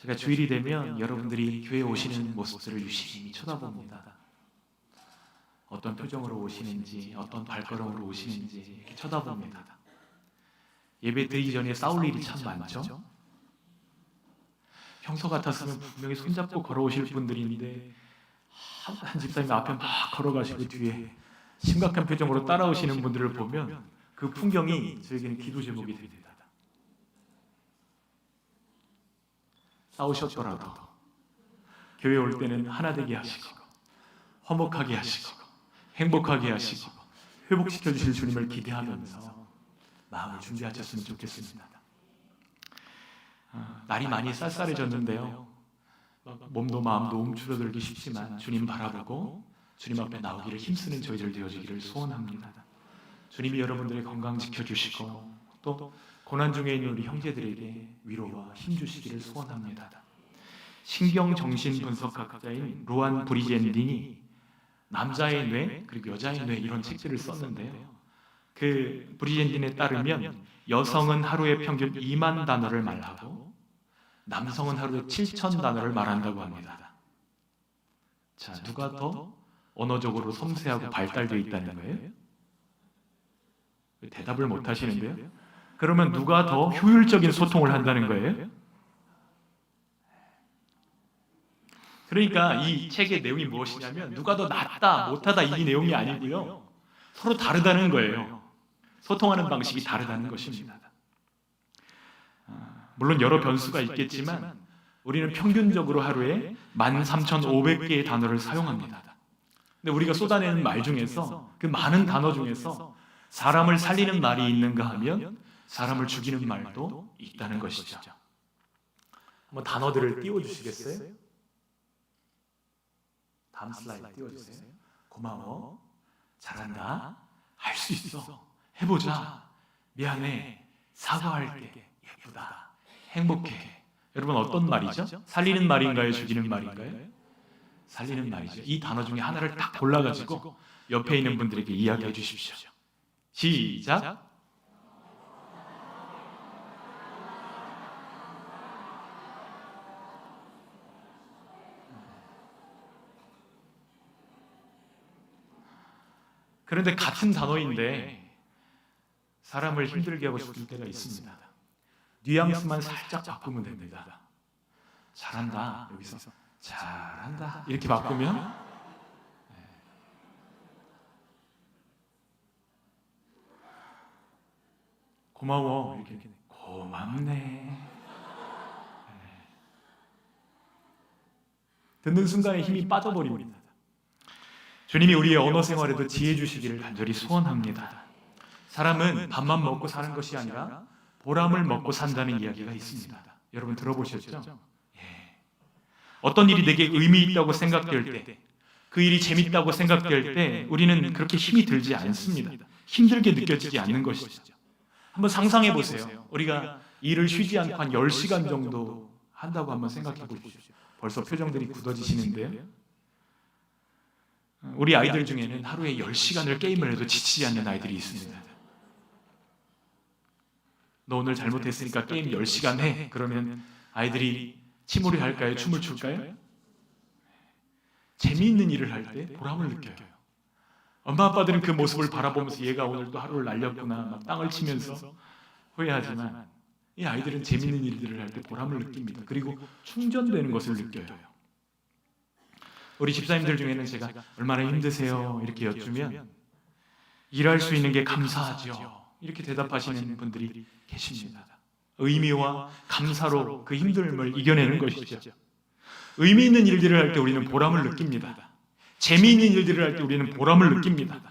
제가 주일이 되면 여러분들이 교회에 오시는 모습들을 유심히 쳐다봅니다. 어떤 표정으로 오시는지, 어떤 발걸음으로 오시는지 이렇게 쳐다봅니다. 예배 드리기 전에 싸울 일이 참 많죠? 평소 같았으면 분명히 손잡고 걸어오실 분들인데 한 집사님 앞에 막 걸어가시고 뒤에 심각한 표정으로 따라오시는 분들을 보면 그 풍경이 저에게는 기도 제목이 됩니다. 싸우셨더라도 교회 올 때는 하나 되게 하시고 화목하게 하시고 행복하게 하시고 회복시켜 주실 주님을 기대하면서 마음을 준비하셨으면 좋겠습니다. 날이 많이 쌀쌀해졌는데요, 몸도 마음도 움츠러들기 쉽지만 주님 바라보고 주님 앞에 나오기를 힘쓰는 저희들 되어지기를 소원합니다. 주님이 여러분들의 건강 지켜주시고 또 고난 중에 있는 우리 형제들에게 위로와 힘 주시기를 소원합니다. 신경정신분석학자인 루안 브리젠딘이 남자의 뇌 그리고 여자의 뇌 이런 책들을 썼는데요, 그 브리젠딘에 따르면 여성은 하루에 평균 2만 단어를 말하고 남성은 하루에 7천 단어를 말한다고 합니다. 자, 누가 더 언어적으로 섬세하고 발달되어 있다는 거예요? 대답을 못 하시는데요? 그러면 누가 더 효율적인 소통을 한다는 거예요? 그러니까 이 책의 내용이 무엇이냐면 누가 더 낫다, 못하다 이 내용이 아니고요, 서로 다르다는 거예요. 소통하는 방식이 다르다는 것입니다. 물론 여러 변수가 있겠지만 우리는 평균적으로 하루에 13,500개의 단어를 사용합니다. 근데 우리가 쏟아내는 말 중에서 그 많은 단어 중에서 사람을 살리는 말이 있는가 하면 사람을 죽이는 말도 있다는 것이죠. 한번 단어들을 띄워주시겠어요? 다음 슬라이드 띄워주세요. 고마워, 잘한다, 할 수 있어, 해보자, 미안해, 사과할게, 예쁘다, 행복해. 여러분 어떤 말이죠? 살리는 말인가요? 죽이는 말인가요? 살리는 말이죠. 이 단어 중에 하나를 딱 골라가지고 옆에 있는 분들에게 이야기해 주십시오. 시작. 그런데 같은 단어인데 사람을 힘들게 하고 싶을 때가 있습니다. 뉘앙스만 살짝 바꾸면 됩니다. 잘한다, 여기서 잘한다 이렇게 바꾸면 고마워, 이렇게 고맙네. 듣는 순간에 힘이 빠져버립니다. 주님이 우리의 언어 생활에도 지혜 주시기를 간절히 소원합니다. 사람은 밥만 먹고 사는 것이 아니라 보람을 먹고 산다는 이야기가 있습니다. 여러분 들어보셨죠? 어떤 일이 내게 의미 있다고 생각될 때, 그 일이 재밌다고 생각될 때 우리는 그렇게 힘이 들지 않습니다. 힘들게 느껴지지 않는 것이죠. 한번 상상해 보세요. 우리가 일을 쉬지 않고 한 10시간 정도 한다고 한번 생각해 보십시오. 벌써 표정들이 굳어지시는데요. 우리 아이들 중에는 하루에 10시간을 게임을 해도 지치지 않는 아이들이 있습니다. 너 오늘 잘못했으니까 게임 10시간 해. 그러면 아이들이 침울이 할까요? 춤을 출까요? 재미있는 일을 할 때 보람을 느껴요. 엄마 아빠들은 그 모습을 바라보면서 얘가 오늘도 하루를 날렸구나 막 땅을 치면서 후회하지만 이 아이들은 재미있는 일들을 할 때 보람을 느낍니다. 그리고 충전되는 것을 느껴요. 우리 집사님들 중에는 제가 얼마나 힘드세요? 이렇게 여쭈면 일할 수 있는 게 감사하죠. 이렇게 대답하시는 분들이 계십니다. 의미와 감사로 그 힘듦을 이겨내는 것이죠. 의미 있는 일들을 할 때 우리는 보람을 느낍니다. 재미있는 일들을 할 때 우리는 보람을 느낍니다.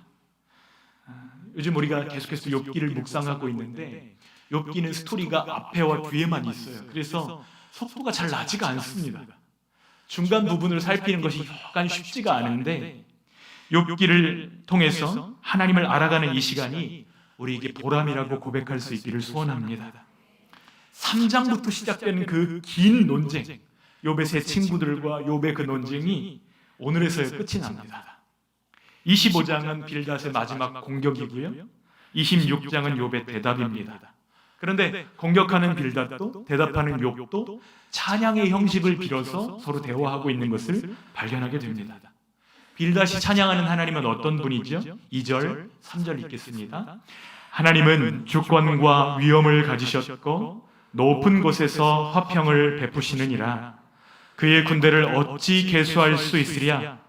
요즘 우리가 계속해서 욥기를 묵상하고 있는데 욥기는 스토리가 앞에와 뒤에만 있어요. 그래서 속도가 잘 나지가 않습니다. 중간 부분을 살피는 것이 약간 쉽지가 않은데 욥기를 통해서 하나님을 알아가는 이 시간이 우리에게 보람이라고 고백할 수 있기를 소원합니다. 3장부터 시작되는 그 긴 논쟁, 욥의 세 친구들과 욥의 그 논쟁이 오늘에서야 끝이 납니다. 25장은 빌닷의 마지막 공격이고요, 26장은 욥의 대답입니다. 그런데 공격하는 빌닷도 대답하는 욥도 찬양의 형식을 빌어서 서로 대화하고 있는 것을 발견하게 됩니다. 빌닷이 찬양하는 하나님은 어떤 분이죠? 2절, 3절 읽겠습니다. 하나님은 주권과 위엄을 가지셨고 높은 곳에서 화평을 베푸시느니라. 그의 군대를 어찌 계수할 수 있으랴?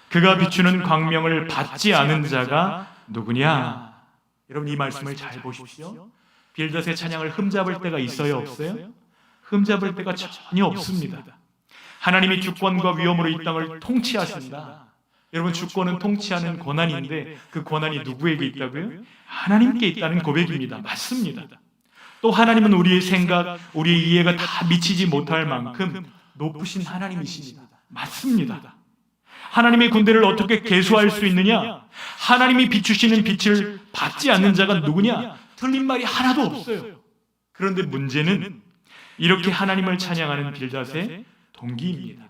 그가 비추는 광명을 받지 않은 자가 누구냐? 여러분, 이 말씀을 잘 보십시오. 빌닷의 찬양을 흠잡을 때가 있어요, 없어요? 흠잡을 때가 전혀 없습니다. 하나님이 주권과 위엄으로 이 땅을 통치하신다. 여러분, 주권은 통치하는 권한인데 그 권한이 누구에게 있다고요? 하나님께 있다는 고백입니다. 맞습니다. 또 하나님은 우리의 생각, 우리의 이해가 다 미치지 못할 만큼 높으신 하나님이십니다. 맞습니다. 하나님의 군대를 어떻게 계수할 수 있느냐? 하나님이 비추시는 빛을 받지 않는 자가 누구냐? 틀린 말이 하나도 없어요. 그런데 문제는 이렇게 하나님을 찬양하는 빌닷의 동기입니다.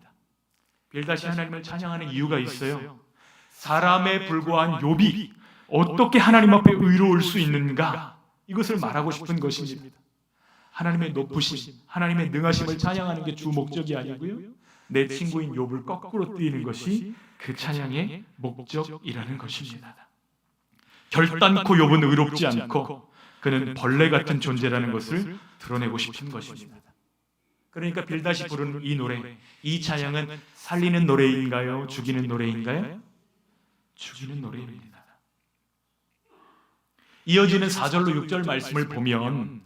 빌닷이 하나님을 찬양하는 이유가 있어요. 사람에 불과한 욥이 어떻게 하나님 앞에 의로울 수 있는가? 이것을 말하고 싶은 것입니다. 하나님의 높으심, 하나님의 능하심을 찬양하는 게 주 목적이 아니고요, 내 친구인 욥을 거꾸로 뜨이는 것이 그 찬양의 목적이라는 것입니다. 결단코 욥은 의롭지 않고 그는 벌레 같은 존재라는 것을 드러내고 싶은 것입니다. 그러니까 빌닷이 부르는 이 노래, 이 찬양은 살리는 노래인가요? 죽이는 노래인가요? 죽이는 노래입니다. 이어지는 4절로 6절 말씀을 보면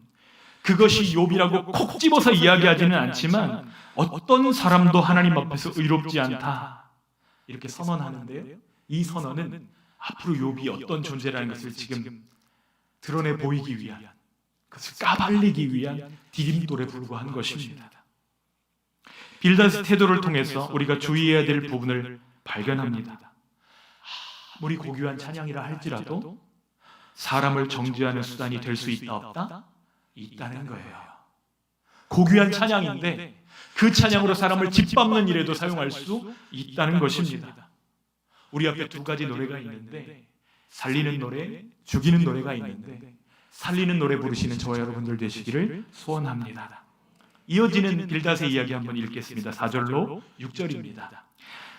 그것이 욥이라고 콕 집어서 이야기하지는 않지만 어떤 사람도 하나님 앞에서 의롭지 않다 이렇게 선언하는데요, 이 선언은 앞으로 욥이 어떤 존재라는 것을 지금 드러내 보이기 위한, 그것을 까발리기 위한 디딤돌에 불과한 것입니다. 빌닷의 태도를 통해서 우리가 주의해야 될 부분을 발견합니다. 아무리 고귀한 찬양이라 할지라도 사람을 정죄하는 수단이 될 수 있다 없다? 있다는 거예요. 고귀한 찬양인데 그 찬양으로 사람을 짓밟는 일에도 사용할 수 있다는 것입니다. 우리 앞에 두 가지 노래가 있는데 살리는 노래, 죽이는 노래가 있는데 살리는 노래 부르시는 저와 여러분들 되시기를 소원합니다. 이어지는 빌닷의 이야기 한번 읽겠습니다. 4절로 6절입니다.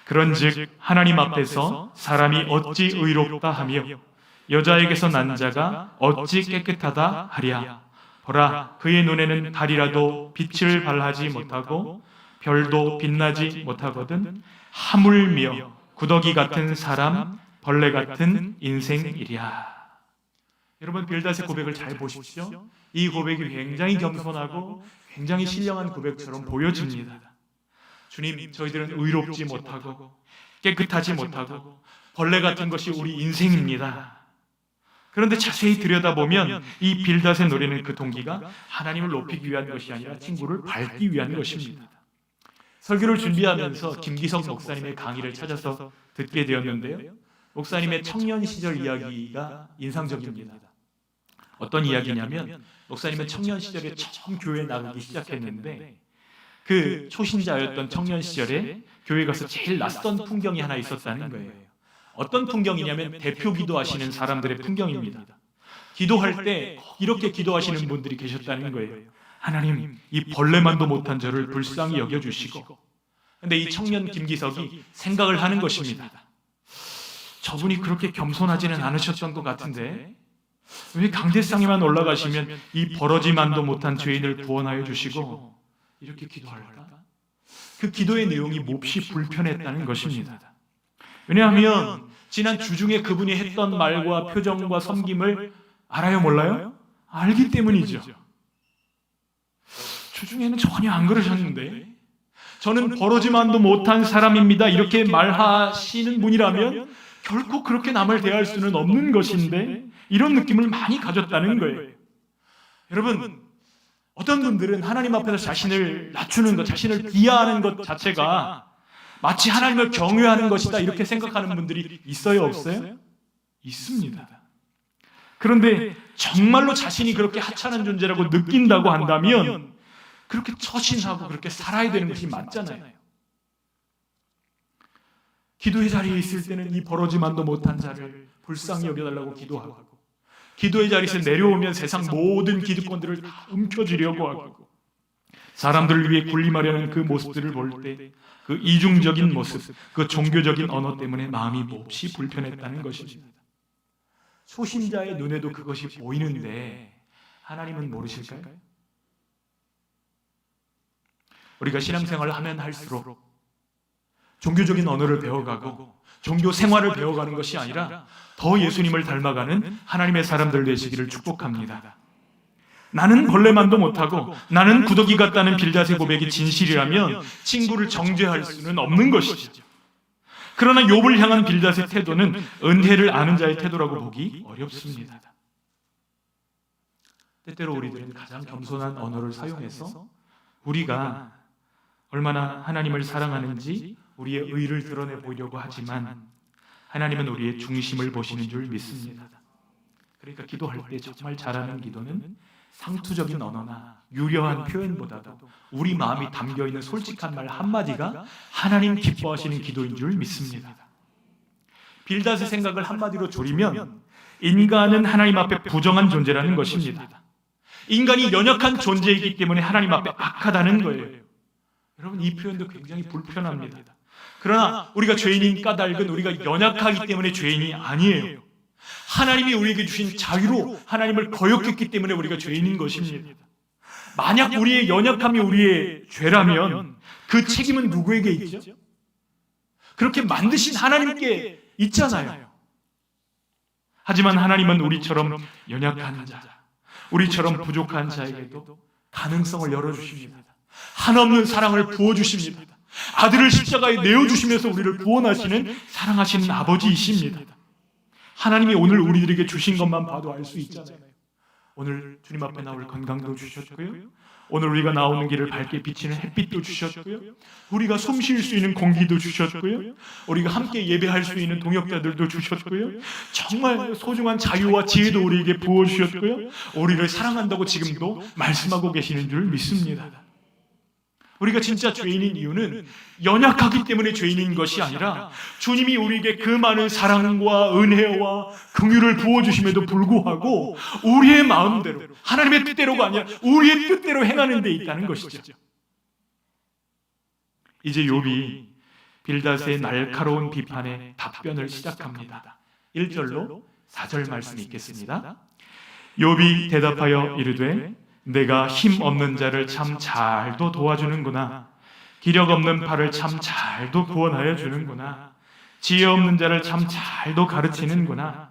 그런즉 하나님 앞에서 사람이 어찌 의롭다 하며 여자에게서 난 자가 어찌 깨끗하다 하랴. 보라, 그의 눈에는 달이라도 빛을 발하지 못하고 별도 빛나지 못하거든 하물며 구더기 같은 사람, 벌레 같은 인생이랴. 여러분, 빌닷의 고백을 잘 보십시오. 이 고백이 굉장히 겸손하고 굉장히 신령한 고백처럼 보여집니다. 주님, 저희들은 의롭지 못하고 깨끗하지 못하고 벌레 같은 것이 우리 인생입니다. 그런데 자세히 들여다보면 이 빌닷의 노래는 그 동기가 하나님을 높이기 위한 것이 아니라 친구를 밟기 위한 것입니다. 설교를 준비하면서 김기석 목사님의 강의를 찾아서 듣게 되었는데요, 목사님의 청년 시절 이야기가 인상적입니다. 어떤 이야기냐면 목사님은 청년 시절에 처음 교회에 나가기 시작했는데 그 초신자였던 청년 시절에 교회 가서 제일 낯선 풍경이 하나 있었다는 거예요. 어떤 풍경이냐면 대표 기도하시는 사람들의 풍경입니다. 기도할 때 이렇게 기도하시는 분들이 계셨다는 거예요. 하나님, 이 벌레만도 못한 저를 불쌍히 여겨주시고. 그런데 이 청년 김기석이 생각을 하는 것입니다. 저분이 그렇게 겸손하지는 않으셨던 것 같은데 왜 강대상에만 올라가시면 이 버러지만도 못한 죄인을 구원하여 주시고 이렇게 기도할까? 그 기도의 내용이 몹시 불편했다는 것입니다. 왜냐하면 지난 주중에 그분이 했던 말과 표정과 섬김을 알아요, 몰라요? 알기 때문이죠. 주중에는 전혀 안 그러셨는데 저는 버러지만도 못한 사람입니다 이렇게 말하시는 분이라면 결코 그렇게 남을 대할 수는 없는 것인데 이런 느낌을 많이 가졌다는 거예요. 여러분, 어떤 분들은 하나님 앞에서 자신을 낮추는 것, 자신을 비하하는 것 자체가 마치 하나님을 경외하는 것이다 이렇게 생각하는 분들이 있어요, 없어요? 있습니다. 그런데 정말로 자신이 그렇게 하찮은 존재라고 느낀다고 한다면 그렇게 처신하고 그렇게 살아야 되는 것이 맞잖아요. 기도의 자리에 있을 때는 이 버러지만도 못한 자를 불쌍히 여겨달라고 기도하고, 기도의 자리에서 내려오면 세상 모든 기득권들을 다 움켜쥐려고 하고 사람들을 위해 군림하려는 그 모습들을 볼 때 그 이중적인 모습, 그 종교적인 언어 때문에 마음이 몹시 불편했다는 것입니다. 초신자의 눈에도 그것이 보이는데 하나님은 모르실까요? 우리가 신앙생활을 하면 할수록 종교적인 언어를 배워가고 종교 생활을 배워가는 것이 아니라 더 예수님을 닮아가는 하나님의 사람들 되시기를 축복합니다. 나는 벌레만도 못하고 나는 구더기 같다는 빌닷의 고백이 진실이라면 친구를 정죄할 수는 없는 것이죠. 그러나 욥을 향한 빌닷의 태도는 은혜를 아는 자의 태도라고 보기 어렵습니다. 때때로 우리들은 가장 겸손한 언어를 사용해서 우리가 얼마나 하나님을 사랑하는지 우리의 의를 드러내 보이려고 하지만 하나님은 우리의 중심을 보시는 줄 믿습니다. 그러니까 기도할 때 정말 잘하는 기도는 상투적인 언어나 유려한 표현보다도 우리 마음이 담겨있는 솔직한 말 한마디가 하나님 기뻐하시는 기도인 줄 믿습니다. 빌닷의 생각을 한마디로 조리면 인간은 하나님 앞에 부정한 존재라는 것입니다. 인간이 연약한 존재이기 때문에 하나님 앞에 악하다는 거예요. 여러분, 이 표현도 굉장히 불편합니다. 그러나 우리가 죄인인 까닭은 우리가 연약하기 때문에 죄인이 아니에요. 하나님이 우리에게 주신 자유로 하나님을 거역했기 때문에 우리가 죄인인 것입니다. 만약 우리의 연약함이 우리의 죄라면 그 책임은 누구에게 있죠? 그렇게 만드신 하나님께 있잖아요. 하지만 하나님은 우리처럼 연약한 자, 우리처럼 부족한 자에게도 가능성을 열어주십니다. 한없는 사랑을 부어주십니다. 아들을 십자가에 내어주시면서 우리를 구원하시는 사랑하시는 아버지이십니다. 하나님이 오늘 우리들에게 주신 것만 봐도 알 수 있잖아요. 오늘 주님 앞에 나올 건강도 주셨고요, 오늘 우리가 나오는 길을 밝게 비치는 햇빛도 주셨고요, 우리가 숨 쉴 수 있는 공기도 주셨고요, 우리가 함께 예배할 수 있는 동역자들도 주셨고요, 정말 소중한 자유와 지혜도 우리에게 부어주셨고요, 우리를 사랑한다고 지금도 말씀하고 계시는 줄 믿습니다. 우리가 진짜 죄인인 이유는 연약하기 때문에 죄인인 것이 아니라 주님이 우리에게 그 많은 사랑과 은혜와 긍휼을 부어주심에도 불구하고 우리의 마음대로, 하나님의 뜻대로가 아니라 우리의 뜻대로 행하는 데 있다는 것이죠. 이제 욥이 빌닷의 날카로운 비판에 답변을 시작합니다. 1절로 4절 말씀이 있겠습니다. 욥이 대답하여 이르되 내가 힘 없는 자를 참 잘도 도와주는구나. 기력 없는 팔을 참 잘도 구원하여 주는구나. 지혜 없는 자를 참 잘도 가르치는구나.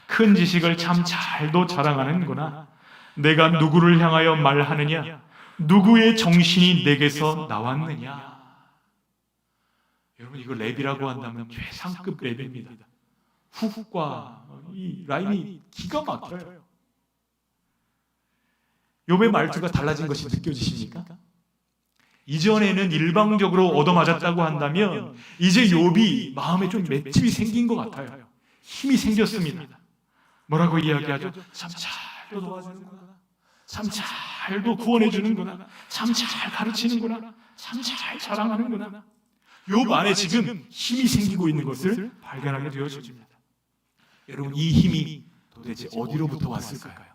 큰 지식을 참 잘도 자랑하는구나. 내가 누구를 향하여 말하느냐? 누구의 정신이 내게서 나왔느냐? 여러분, 이거 랩이라고 한다면 최상급 랩입니다. 훅과 이 라임이 기가 막혀요. 욥의 말투가 달라진 것이 느껴지십니까? 이전에는 일방적으로 얻어맞았다고 한다면 이제 욥이 마음에 좀 맷집이 생긴 것 같아요. 힘이 생겼습니다. 뭐라고 이야기하죠? 참 잘도 도와주는구나. 참 잘도 구원해 주는구나. 참 잘 가르치는구나. 참 잘 자랑하는구나. 욥 안에 지금 힘이 생기고 있는 것을 발견하게 되어집니다. 여러분, 이 힘이 도대체 어디로부터 왔을까요?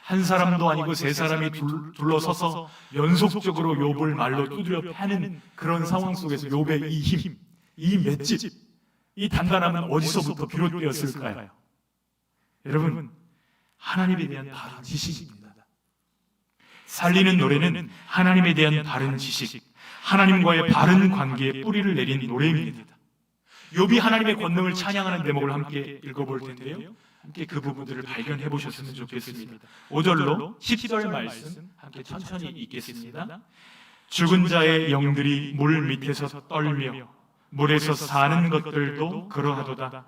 한 사람도 아니고 세 사람이 둘러서서 연속적으로 욥을 말로 두드려 패는 그런 상황 속에서 욥의 이 힘, 이 맷집, 이 단단함은 어디서부터 비롯되었을까요? 여러분, 하나님에 대한 바른 지식입니다. 살리는 노래는 하나님에 대한 바른 지식, 하나님과의 바른 관계에 뿌리를 내린 노래입니다. 욥이 하나님의 권능을 찬양하는 대목을 함께 읽어볼 텐데요, 함께 그 부분들을 발견해 보셨으면 좋겠습니다. 5절로 10절 말씀 함께 천천히 읽겠습니다. 죽은 자의 영들이 물 밑에서 떨며 물에서 사는 것들도 그러하도다.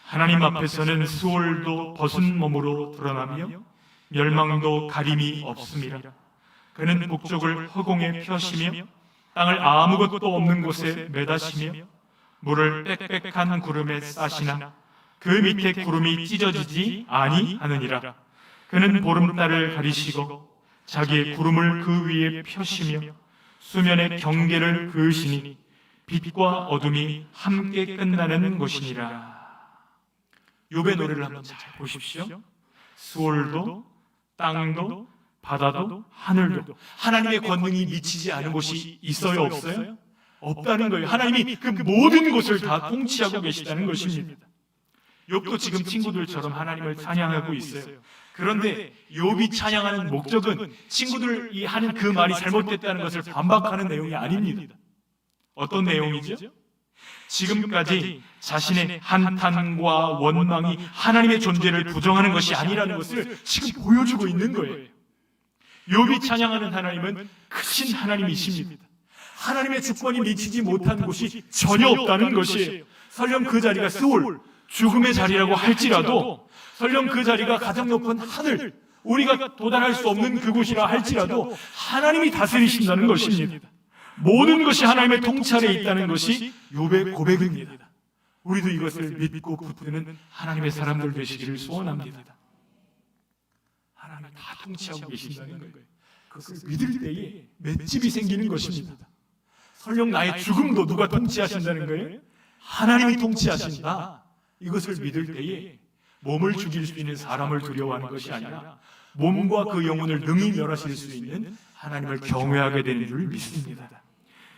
하나님 앞에서는 수월도 벗은 몸으로 드러나며 멸망도 가림이 없음이라. 그는 북쪽을 허공에 펴시며 땅을 아무것도 없는 곳에 매다시며 물을 빽빽한 구름에 싸시나 그 밑에 구름이 찢어지지 아니하느니라. 그는 보름달을 가리시고 자기의 구름을 그 위에 펴시며 수면의 경계를 그으시니 빛과 어둠이 함께 끝나는 것이니라. 욥의 노래를 한번 잘 보십시오. 수월도, 땅도, 바다도, 하늘도 하나님의 권능이 미치지 않은 곳이 있어요, 없어요? 없다는 거예요. 하나님이 그 모든 곳을 다 통치하고 계시다는 것입니다. 욥도 지금 친구들처럼 하나님을 찬양하고 있어요. 그런데 욥이 찬양하는 목적은 친구들이 하는 그 말이 잘못됐다는 것을 반박하는 내용이 아닙니다. 어떤 내용이죠? 지금까지 자신의 한탄과 원망이 하나님의 존재를 부정하는 것이 아니라는 것을 지금 보여주고 있는 거예요. 욥이 찬양하는 하나님은 크신 하나님이십니다. 하나님의 주권이 미치지 못한 곳이 전혀 없다는 것이에요. 설령 그 자리가 스올, 죽음의 자리라고 할지라도, 설령 그 자리가 가장 높은 하늘, 우리가 도달할 수 없는 그곳이라 할지라도 하나님이 다스리신다는 것입니다. 모든 것이 하나님의 통치 아래에 있다는 것이 욥의 고백입니다. 우리도 이것을 믿고 붙드는 하나님의 사람들 되시기를 소원합니다. 하나님이 다 통치하고 계신다는 거예요. 그것을 믿을 때에 맷집이 생기는 것입니다. 설령 나의 죽음도 누가 통치하신다는 거예요? 하나님이 통치하신다. 이것을 믿을 때에 몸을 죽일 수 있는 사람을 두려워하는 것이 아니라 몸과 그 영혼을 능히 멸하실 수 있는 하나님을 경외하게 되는 줄 믿습니다.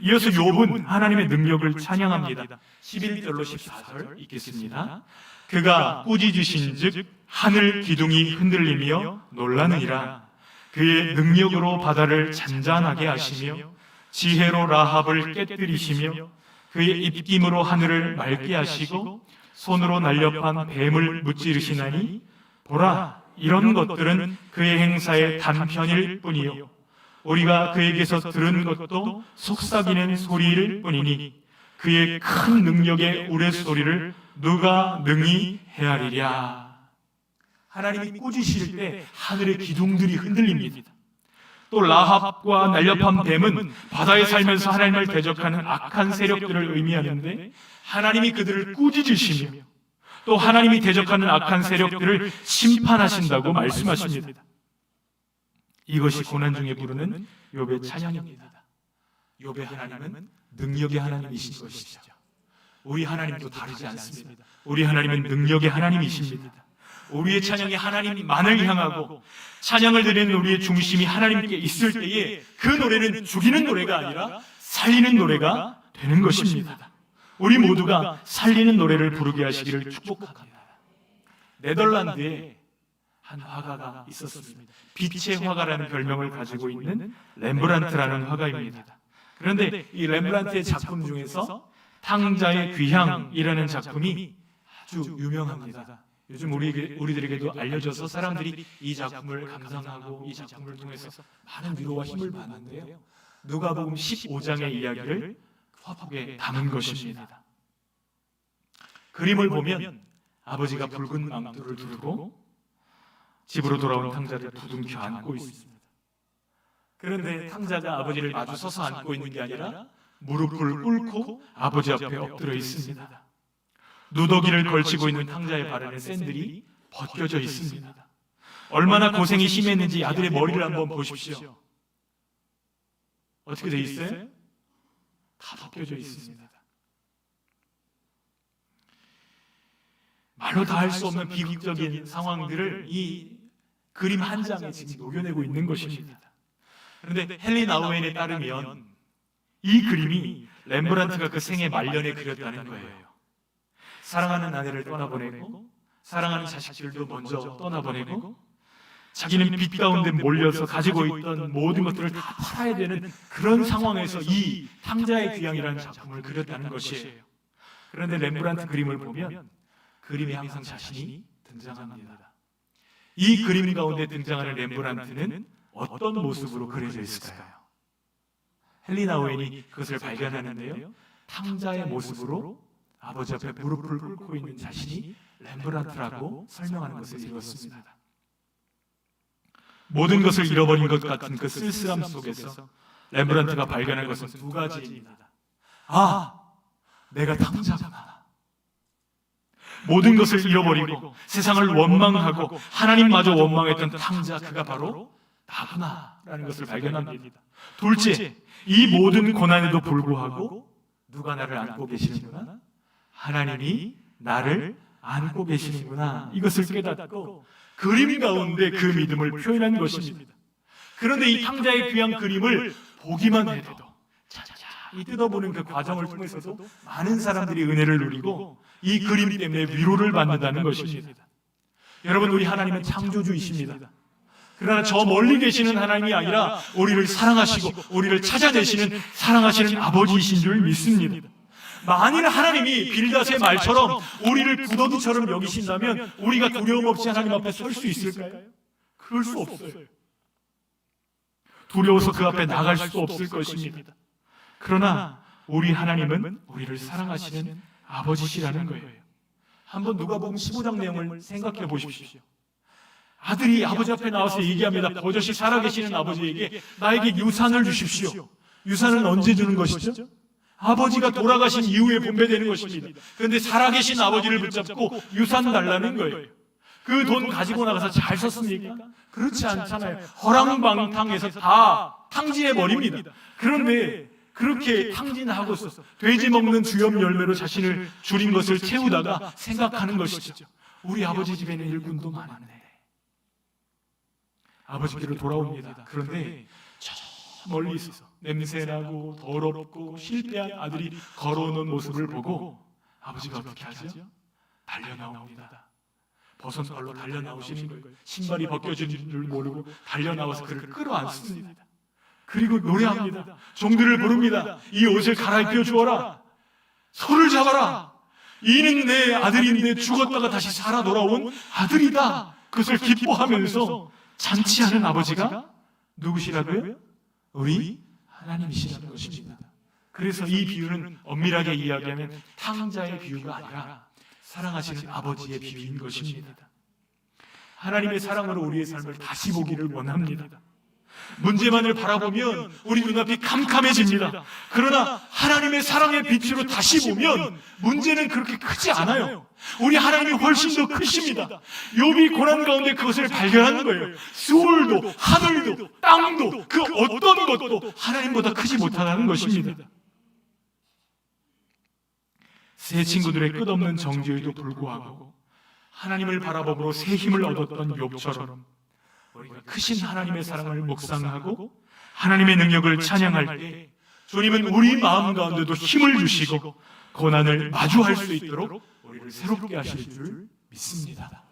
이어서 욥은 하나님의 능력을 찬양합니다. 11절로 14절 읽겠습니다. 그가 꾸짖으신 즉 하늘 기둥이 흔들리며 놀라느니라. 그의 능력으로 바다를 잔잔하게 하시며 지혜로 라합을 깨뜨리시며 그의 입김으로 하늘을 맑게 하시고 손으로 날렵한 뱀을 무찌르시나니 보라, 이런 것들은 그의 행사의 단편일 뿐이요 우리가 그에게서 들은 것도 속삭이는 소리일 뿐이니 그의 큰 능력의 우레소리를 누가 능히 헤아리랴. 하나님이 꾸짖으실 때 하늘의 기둥들이 흔들립니다. 또 라합과 날렵한 뱀은 바다에 살면서 하나님을 대적하는 악한 세력들을 의미하는데 하나님이 그들을 꾸짖으시며 또 하나님이 대적하는 악한 세력들을 심판하신다고 말씀하십니다. 이것이 고난 중에 부르는 욥의 찬양입니다. 욥의 하나님은 능력의 하나님이신 것이죠. 우리 하나님도 다르지 않습니다. 우리 하나님은 능력의 하나님이십니다. 우리의 찬양이 하나님만을 향하고 찬양을 드리는 우리의 중심이 하나님께 있을 때에 그 노래는 죽이는 노래가 아니라 살리는 노래가 되는 것입니다. 우리 모두가 살리는 노래를 부르게 하시기를 축복합니다. 네덜란드에 한 화가가 있었습니다. 빛의 화가라는 별명을 가지고 있는 렘브란트라는 화가입니다. 그런데 이 렘브란트의 작품 중에서 탕자의 귀향이라는 작품이 아주 유명합니다. 요즘 우리들에게도 알려져서 사람들이 이 작품을 감상하고 이 작품을 통해서 많은 위로와 힘을 받는데요. 누가복음 15장의 이야기를 화폭에 담은 것입니다. 그림을 보면 아버지가 붉은 망토를 두르고 집으로 돌아온 탕자를 두둥켜 안고 있습니다. 그런데 탕자가 아버지를 마주 서서 안고 있는 게 아니라 무릎을 꿇고 아버지 앞에 엎드려 있습니다. 누더기를 걸치고 있는 탕자의 발에는 샌들이 벗겨져 있습니다. 얼마나 고생이 심했는지 아들의 머리를 한번 보십시오. 어떻게 돼 있어요? 다 벗겨져 있습니다. 말로 다 할 수 없는 비극적인 상황들을 이 그림 한 장에 지금 녹여내고 있는 것입니다. 그런데 헨리 나우엔에 따르면 이 그림이 렘브란트가 그 생애 말년에 그렸다는 거예요. 사랑하는 아내를 떠나보내고 사랑하는 자식들도 먼저 떠나보내고 자기는 빚 가운데 몰려서 가지고 있던 모든 것들을 다 팔아야 되는 그런 상황에서 이 탕자의 귀향이라는 작품을 그렸다는 것이에요. 그런데 렘브란트 그림을 보면 그림에 항상 자신이 등장합니다. 이 그림 가운데 등장하는 렘브란트는 어떤 모습으로 그려져 있을까요? 헨리 나우엔이 그것을 발견하는데요. 탕자의 모습으로 아버지 앞에 무릎을 꿇고 있는 자신이 렘브란트라고 설명하는 것을 읽었습니다. 모든 것을 잃어버린 것 같은 그 쓸쓸함 속에서 렘브란트가 발견한 것은 두 가지입니다. 아, 내가 탕자구나. 모든 것을 잃어버리고 세상을 원망하고 하나님마저 원망했던 탕자, 그가 바로 나구나라는 것을 발견합니다. 둘째, 이 모든 고난에도 불구하고 누가 나를 안고 계시는구나? 하나님이 나를 안고 계시는구나. 이것을 깨닫고 그림 가운데 그 믿음을 표현한 것입니다. 그런데 이 탕자의 귀한 그림을 보기만 해도 이 뜯어보는 그 과정을 통해서도 많은 사람들이 은혜를 누리고 이 그림 때문에 위로를 받는다는 것입니다. 여러분, 우리 하나님은 창조주이십니다. 그러나 저 멀리 계시는 하나님이 아니라 우리를 사랑하시고 우리를 찾아내시는 사랑하시는 아버지이신 줄 믿습니다. 만일 하나님이 빌닷의 말처럼 우리를 구더기처럼 여기신다면 우리가 두려움 없이 하나님 앞에 설 수 있을까요? 그럴 수 없어요. 두려워서 그 앞에 나갈 수도 없을 것입니다. 그러나 우리 하나님은 우리를 사랑하시는 아버지시라는 거예요. 한번 누가복음 15장 내용을 생각해 보십시오. 아들이 아버지 앞에 나와서 얘기합니다. 버젓이 살아계시는 아버지에게 나에게 유산을 주십시오. 유산은 언제 주는 것이죠? 아버지가 돌아가신 이후에 분배되는 것입니다. 그런데 살아계신 아버지를 붙잡고 유산 달라는 거예요. 그 돈 가지고 나가서 잘 썼습니까? 그렇지 않잖아요. 허랑방탕해서 다 탕진해 버립니다. 그런데 그렇게 탕진하고서 돼지 먹는 주염 열매로 자신을 줄인 것을 채우다가 생각하는 것이죠. 우리 아버지 집에는 일꾼도 많은데 아버지께로 돌아옵니다. 그런데 저 멀리 있어서 냄새나고 더럽고 실패한 아들이 걸어오는 모습을 보고 아버지가 어떻게 하죠? 달려나옵니다. 버선발로 달려나오시는 거예요. 신발이 벗겨진 줄 모르고 달려나와서 그를 끌어안습니다. 그리고 노래합니다. 종들을 부릅니다. 이 옷을 갈아입혀 주어라. 소를 잡아라. 이는 내 아들인데 죽었다가 다시 살아 돌아온 아들이다. 그것을 기뻐하면서 잔치하는 아버지가 누구시라고요? 우리 하나님이시라는 것입니다. 그래서 이 비유는 엄밀하게 이야기하면 탕자의 비유가 아니라 사랑하시는 아버지의 비유인 것입니다. 하나님의 사랑으로 우리의 삶을 다시 보기를 원합니다. 문제만을 바라보면 우리 눈앞이 캄캄해집니다. 그러나 하나님의 사랑의 빛으로 다시 보면 문제는 그렇게 크지 않아요. 우리 하나님이 훨씬 더 크십니다. 욥이 고난 가운데 그것을 발견하는 거예요. 수월도 하늘도 땅도 그 어떤 것도 하나님보다 크지 못하다는 것입니다. 세 친구들의 끝없는 정죄에도 불구하고 하나님을 바라봄으로 새 힘을 얻었던 욥처럼 우리가 크신 하나님의 사랑을 묵상하고 하나님의 능력을 찬양할 때 주님은 우리 마음 가운데도 힘을 주시고 고난을 마주할 수 있도록 우리를 새롭게 하실 줄 믿습니다.